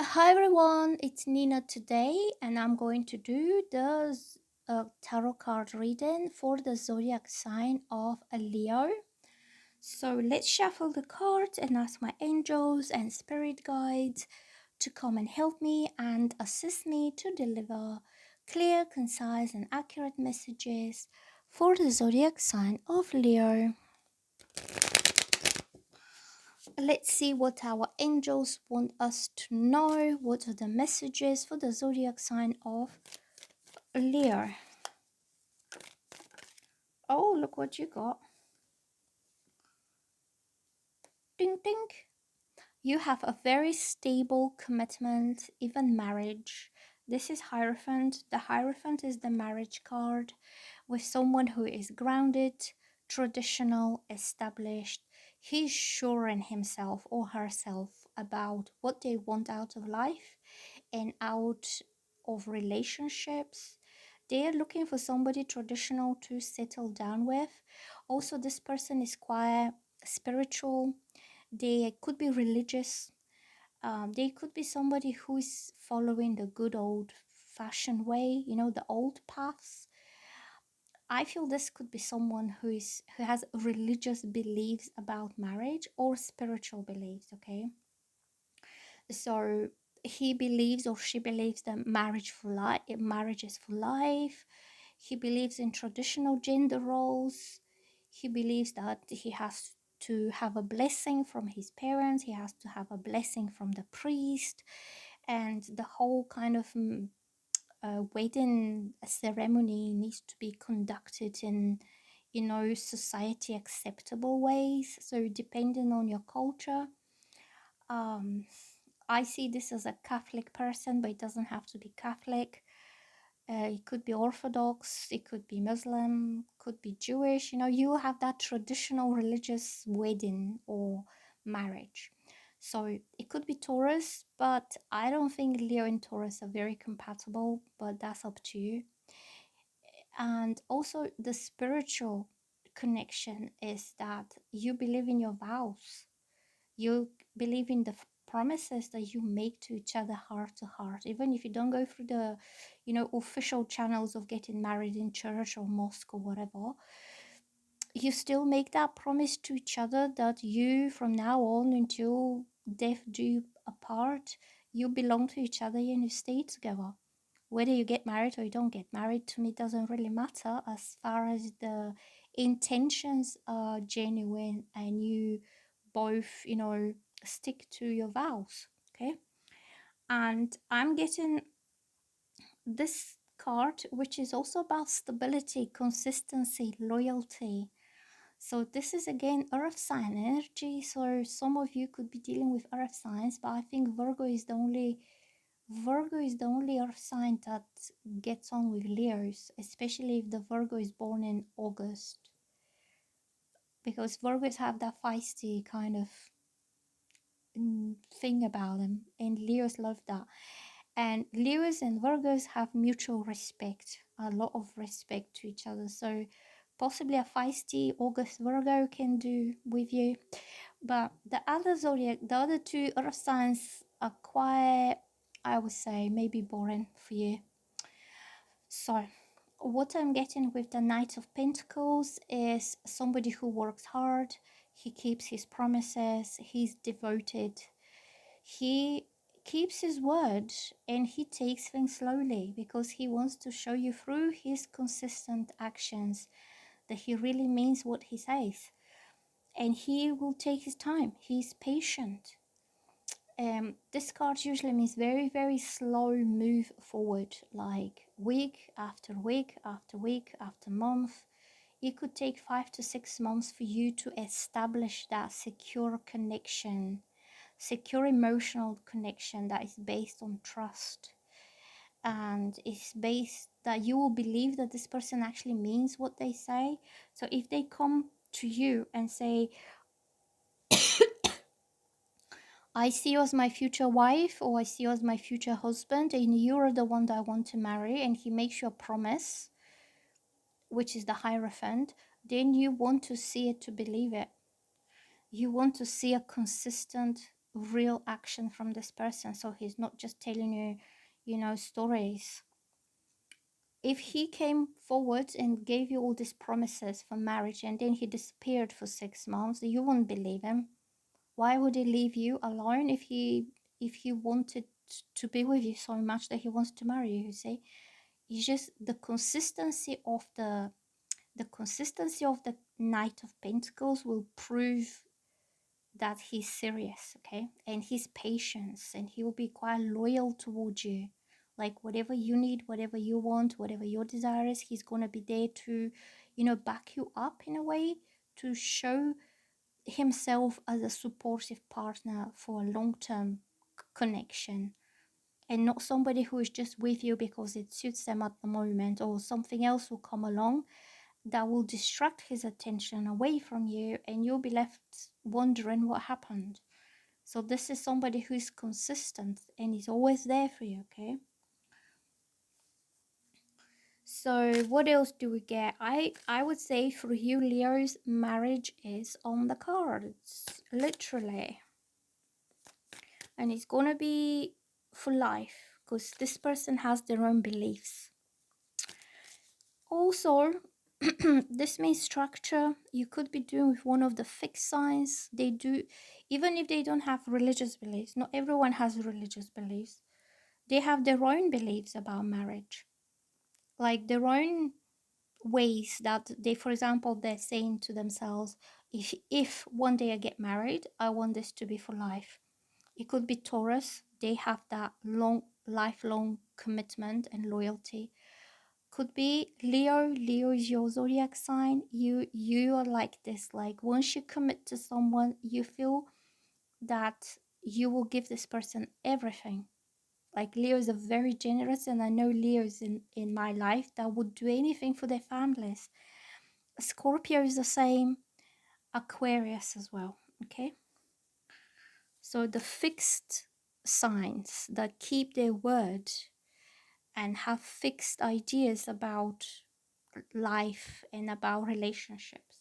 Hi everyone, it's Nina today, and I'm going to do the tarot card reading for the zodiac sign of a Leo. So let's shuffle the cards and ask my angels and spirit guides to come and help me and assist me to deliver clear, concise, and accurate messages for the zodiac sign of Leo. Let's see what our angels want us to know. What are the messages for the zodiac sign of Leo? Oh, look what you got. Ding ding. You have a very stable commitment, even marriage. This is Hierophant. The Hierophant is the marriage card with someone who is grounded, traditional, established. He's sure in himself or herself about what they want out of life and out of relationships. They are looking for somebody traditional to settle down with. Also, this person is quite spiritual. They could be religious. They could be somebody who is following the good old fashioned way, the old paths. I feel this could be someone who has religious beliefs about marriage or spiritual beliefs, okay? So he believes or she believes that marriage is for life. He believes in traditional gender roles. He believes that he has to have a blessing from his parents. He has to have a blessing from the priest, and the whole kind of wedding ceremony needs to be conducted in society acceptable ways. So depending on your culture, um I see this as a Catholic person, but it doesn't have to be Catholic. It could be Orthodox, it could be Muslim, could be Jewish. You have that traditional religious wedding or marriage. So it could be Taurus, but I don't think Leo and Taurus are very compatible, but that's up to you. And also, the spiritual connection is that you believe in your vows, you believe in the promises that you make to each other heart to heart, even if you don't go through the official channels of getting married in church or mosque or whatever. You still make that promise to each other that you, from now on until death do you apart, you belong to each other and you stay together. Whether you get married or you don't get married, to me doesn't really matter, as far as the intentions are genuine and you both stick to your vows. Okay. And I'm getting this card, which is also about stability, consistency, loyalty. So this is again earth sign energy. So some of you could be dealing with earth signs, but I think Virgo is the only earth sign that gets on with Leos, especially if the Virgo is born in August, because Virgos have that feisty kind of thing about them, and Leos love that. And Leos and Virgos have mutual respect, a lot of respect to each other. So possibly a feisty August Virgo can do with you. But the other two earth signs are quite, I would say, maybe boring for you. So what I'm getting with the Knight of Pentacles is somebody who works hard, he keeps his promises, he's devoted, he keeps his word, and he takes things slowly because he wants to show you through his consistent actions that he really means what he says. And he will take his time, he's patient. This card usually means very, very slow move forward, like week after week after week after month. It could take 5 to 6 months for you to establish that secure connection, secure emotional connection that is based on trust, and is based that you will believe that this person actually means what they say. So if they come to you and say, I see you as my future wife, or I see you as my future husband, and you're the one that I want to marry, and he makes you a promise, which is the Hierophant, then you want to see it to believe it. You want to see a consistent real action from this person. So he's not just telling you, stories. If he came forward and gave you all these promises for marriage and then he disappeared for 6 months, you wouldn't believe him. Why would he leave you alone if he wanted to be with you so much that he wants to marry you? You see, it's just the consistency of the Knight of Pentacles will prove that he's serious, okay? And his patience, and he will be quite loyal towards you. Like whatever you need, whatever you want, whatever your desire is, he's gonna be there to, back you up in a way, to show himself as a supportive partner for a long-term connection, and not somebody who is just with you because it suits them at the moment, or something else will come along that will distract his attention away from you and you'll be left wondering what happened. So this is somebody who is consistent and is always there for you, okay? So what else do we get? I would say for you, Leo's, marriage is on the cards, literally. And it's gonna be for life because this person has their own beliefs. Also, this means structure. You could be doing with one of the fixed signs. They do, even if they don't have religious beliefs, not everyone has religious beliefs. They have their own beliefs about marriage, like their own ways that they, for example, they're saying to themselves, if one day I get married, I want this to be for life. It could be Taurus. They have that lifelong commitment and loyalty. Could be Leo. Leo is your zodiac sign. You are like this. Like once you commit to someone, you feel that you will give this person everything. Like Leo is a very generous, and I know Leos in my life that would do anything for their families. Scorpio is the same. Aquarius as well. Okay. So the fixed signs that keep their word and have fixed ideas about life and about relationships.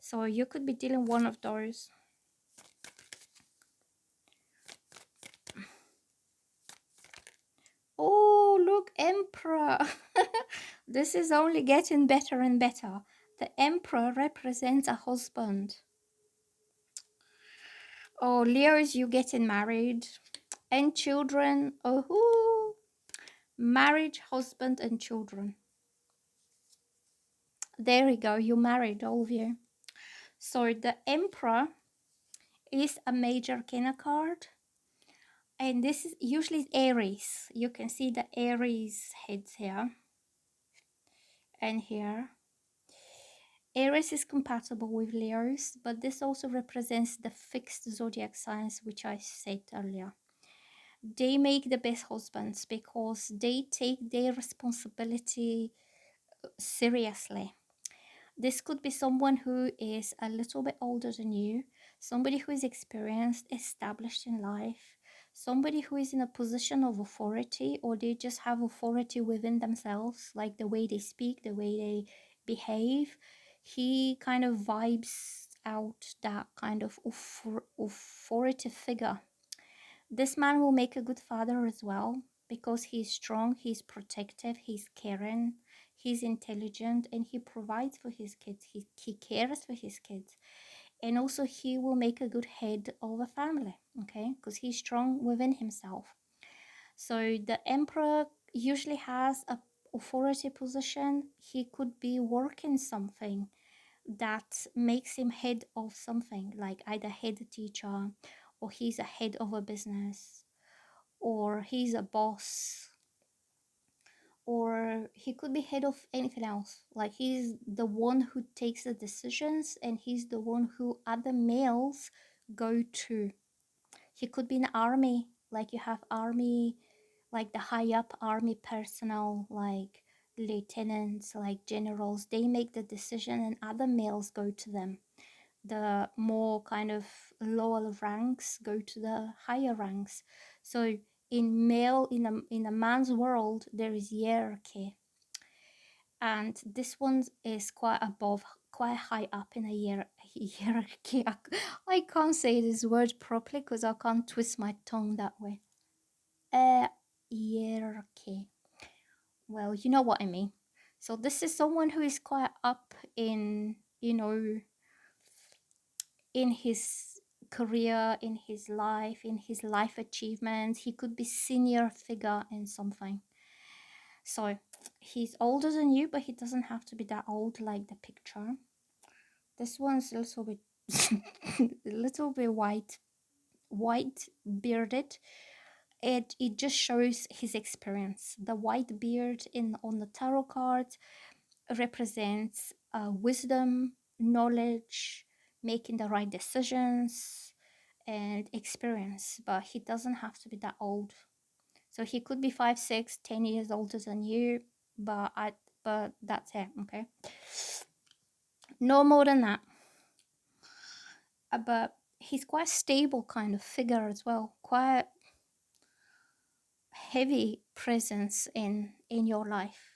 So you could be dealing one of those. Oh, look, Emperor. This is only getting better and better. The Emperor represents a husband. Oh, Leos, you getting married and children. Oh, marriage, husband and children. There we go. You married, all of you. So the Emperor is a major arcana card. And this is usually Aries. You can see the Aries heads here and here. Aries is compatible with Leos, but this also represents the fixed zodiac signs, which I said earlier. They make the best husbands because they take their responsibility seriously. This could be someone who is a little bit older than you, somebody who is experienced, established in life, somebody who is in a position of authority, or they just have authority within themselves, like the way they speak, the way they behave. He kind of vibes out that kind of authority figure. This man will make a good father as well because he's strong, he's protective, he's caring, he's intelligent, and he provides for his kids. He cares for his kids. And also he will make a good head of a family, okay? Because he's strong within himself. So the emperor usually has a authority position. He could be working something that makes him head of something, like either head teacher, or he's a head of a business, or he's a boss, or he could be head of anything else. Like he's the one who takes the decisions and he's the one who other males go to. He could be in the army, like you have army, like the high up army personnel, like lieutenants, like generals. They make the decision and other males go to them. The more kind of lower ranks go to the higher ranks. So in a man's world there is hierarchy, and this one is quite high up in a hierarchy. I can't say this word properly because I can't twist my tongue that way. Hierarchy. Well, you know what I mean. So this is someone who is quite up in, in his career, in his life achievements. He could be senior figure in something. So he's older than you, but he doesn't have to be that old like the picture. This one's a little bit a little bit white bearded. It just shows his experience. The white beard in on the tarot card represents wisdom, knowledge, making the right decisions, and experience. But he doesn't have to be that old. So he could be 5, 6, 10 years older than you, but that's it, okay? No more than that. But he's quite stable kind of figure as well. Quite heavy presence in your life.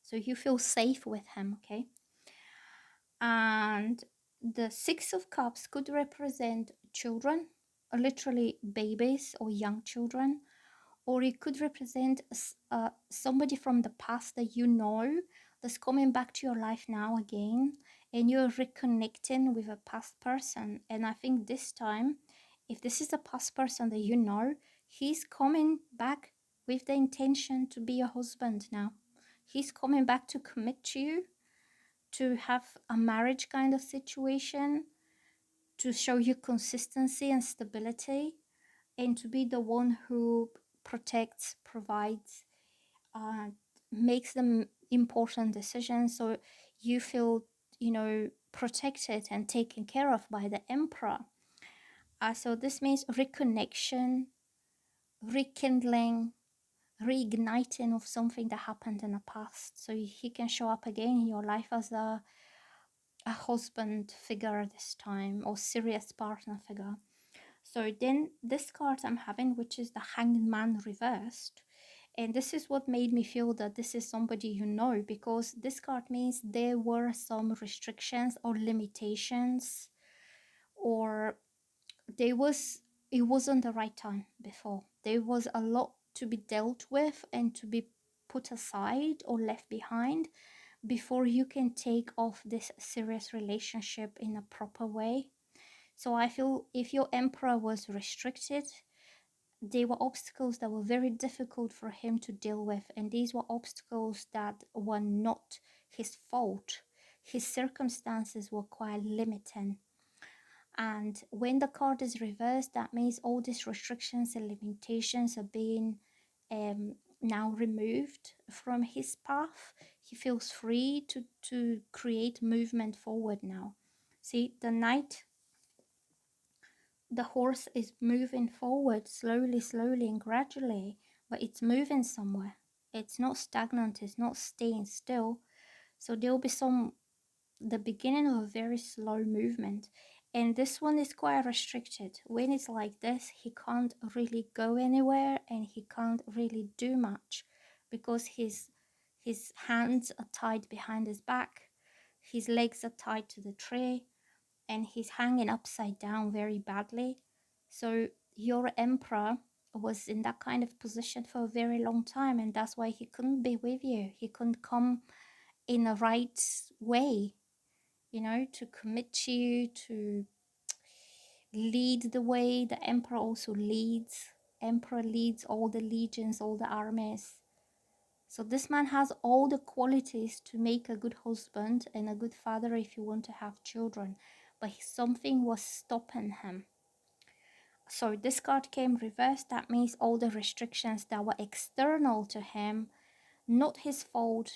So you feel safe with him, okay? And the Six of Cups could represent children, literally babies or young children, or it could represent somebody from the past that you know that's coming back to your life now again, and you're reconnecting with a past person. And I think this time, if this is a past person that you know, he's coming back with the intention to be your husband now. He's coming back to commit to you, to have a marriage kind of situation, to show you consistency and stability, and to be the one who protects, provides, uh, makes them important decisions, so you feel, protected and taken care of by the emperor. So this means reconnection, rekindling, reigniting of something that happened in the past, so he can show up again in your life as a husband figure this time, or serious partner figure. So then this card I'm having, which is the Hanged Man reversed, and this is what made me feel that this is somebody you know, because this card means there were some restrictions or limitations, or there was, it wasn't the right time before. There was a lot to be dealt with and to be put aside or left behind before you can take off this serious relationship in a proper way. So I feel if your emperor was restricted, they were obstacles that were very difficult for him to deal with, and these were obstacles that were not his fault. His circumstances were quite limiting. And when the card is reversed, that means all these restrictions and limitations are being now removed from his path. He feels free to create movement forward now. See, the knight, the horse is moving forward slowly, slowly and gradually, but it's moving somewhere. It's not stagnant, it's not staying still. So there'll be the beginning of a very slow movement. And this one is quite restricted. When it's like this, he can't really go anywhere and he can't really do much because his hands are tied behind his back, his legs are tied to the tree, and he's hanging upside down very badly. So your emperor was in that kind of position for a very long time, and that's why he couldn't be with you. He couldn't come in the right way, to commit to you, to lead the way. The emperor also leads. Emperor leads all the legions, all the armies. So this man has all the qualities to make a good husband and a good father if you want to have children, but something was stopping him. So this card came reversed. That means all the restrictions that were external to him, not his fault.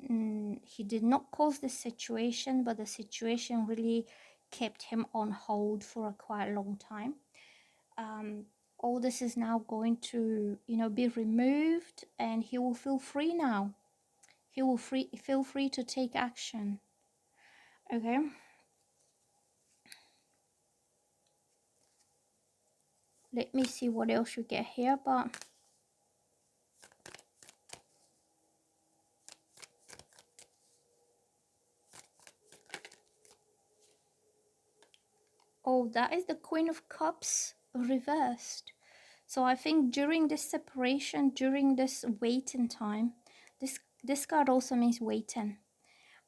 He did not cause the situation, but the situation really kept him on hold for a quite long time. All this is now going to, be removed, and he will feel free now. He will feel free to take action. Okay. Let me see what else you get here, but Oh, that is the Queen of Cups reversed. So I think during this separation, during this waiting time, this card also means waiting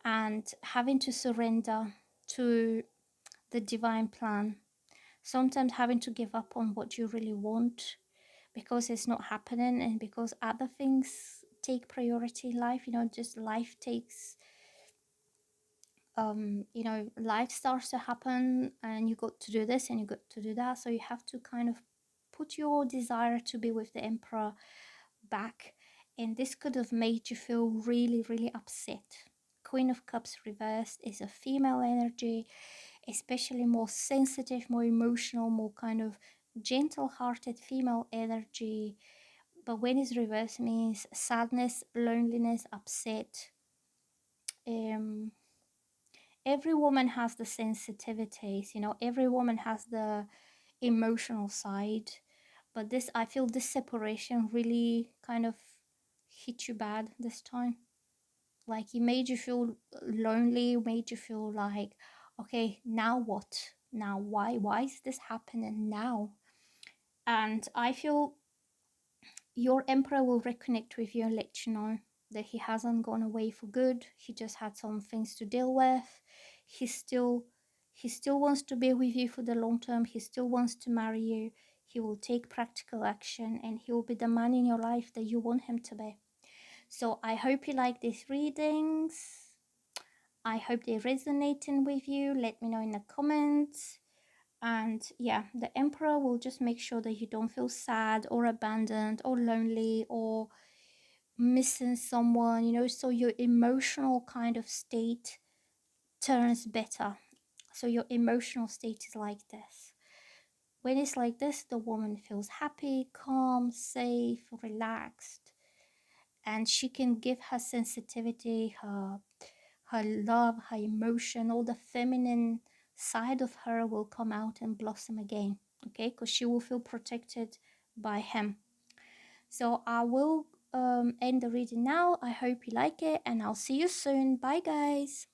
and having to surrender to the divine plan. Sometimes having to give up on what you really want because it's not happening and because other things take priority in life. Just life takes life starts to happen and you got to do this and you got to do that, so you have to kind of put your desire to be with the emperor back, and this could have made you feel really, really upset. Queen of Cups reversed is a female energy, especially more sensitive, more emotional, more kind of gentle hearted female energy. But when it's reversed means sadness, loneliness, upset. um every woman has the sensitivities, every woman has the emotional side, but this, I feel this separation really kind of hit you bad this time. Like it made you feel lonely, made you feel like, okay, now what? Now why is this happening now? And I feel your emperor will reconnect with you and let you know that he hasn't gone away for good. He just had some things to deal with. He still he still wants to be with you for the long term. He still wants to marry you. He will take practical action and he will be the man in your life that you want him to be. So I hope you like these readings. I hope they're resonating with you. Let me know in the comments. And yeah, the emperor will just make sure that you don't feel sad or abandoned or lonely or missing someone, so your emotional kind of state turns better. So your emotional state is like this. When it's like this, the woman feels happy, calm, safe, relaxed, and she can give her sensitivity, her love, her emotion, all the feminine side of her will come out and blossom again, okay? Because she will feel protected by him. So I will end the reading now. I hope you like it and I'll see you soon. Bye guys.